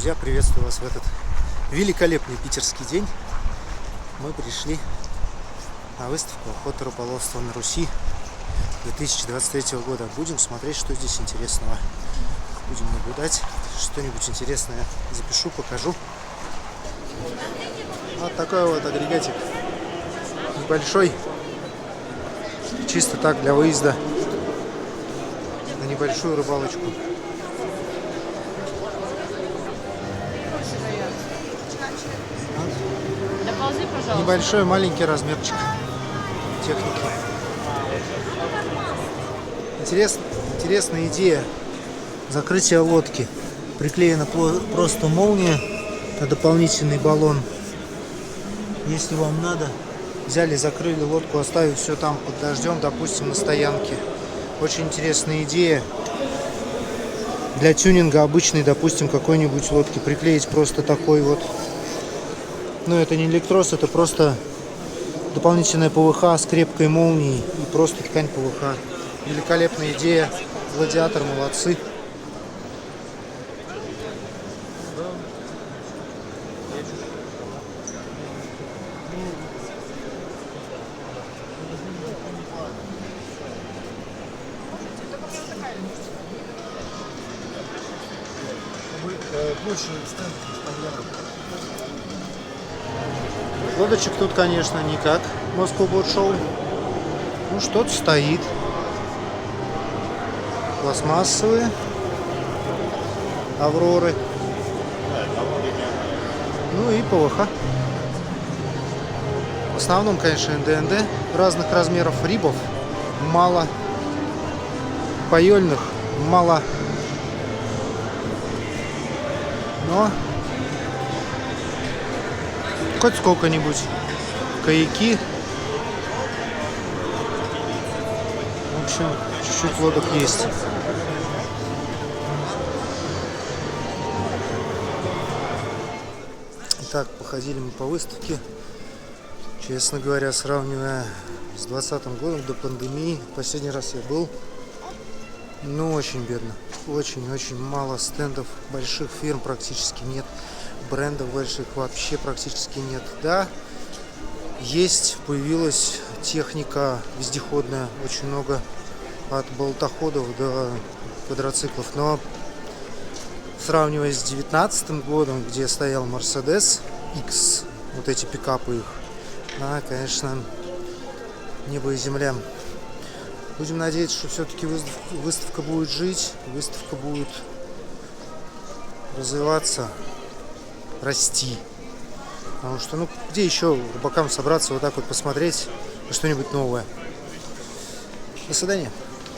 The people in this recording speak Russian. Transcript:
друзья, приветствую вас в этот великолепный питерский день. Мы пришли на выставку «Охота и рыболовство на Руси» 2023 года. Будем смотреть, что здесь интересного. Будем наблюдать, что-нибудь интересное запишу, покажу. Вот такой вот агрегатик. Небольшой. Чисто так для выезда на небольшую рыбалочку. Небольшой, маленький размерчик техники. Интересная идея закрытия лодки. Приклеена просто молния на дополнительный баллон. Если вам надо, взяли, закрыли лодку, оставив все там под дождем, допустим, на стоянке. Очень интересная идея. Для тюнинга обычной, допустим, какой-нибудь лодки приклеить просто такой вот. Но это не электрос, это просто дополнительная ПВХ с крепкой молнией и просто ткань ПВХ. Великолепная идея. Гладиатор, молодцы. Больше стендов вставляем. Лодочек тут, конечно, не как Moscow Boat Show. Ну, что-то стоит. Пластмассовые. Авроры. Ну и ПВХ. В основном, конечно, НДНД разных размеров. Рибов мало. Паёльных мало. Но хоть сколько-нибудь. Каяки. В общем, чуть-чуть лодок есть. Итак, походили мы по выставке. Честно говоря, сравнивая с 2020 годом, до пандемии, последний раз я был, ну, очень бедно. Очень-очень мало стендов, больших фирм практически нет. Брендов больших вообще практически нет. Да, есть, появилась техника вездеходная, очень много, от болтоходов до квадроциклов, но сравнивая с 2019 годом, где стоял Mercedes X, вот эти пикапы их, да, конечно, небо и земля. Будем надеяться, что все-таки выставка будет жить, выставка будет развиваться, расти. Потому что, ну, где еще рыбакам собраться, вот так вот посмотреть что-нибудь новое. До свидания.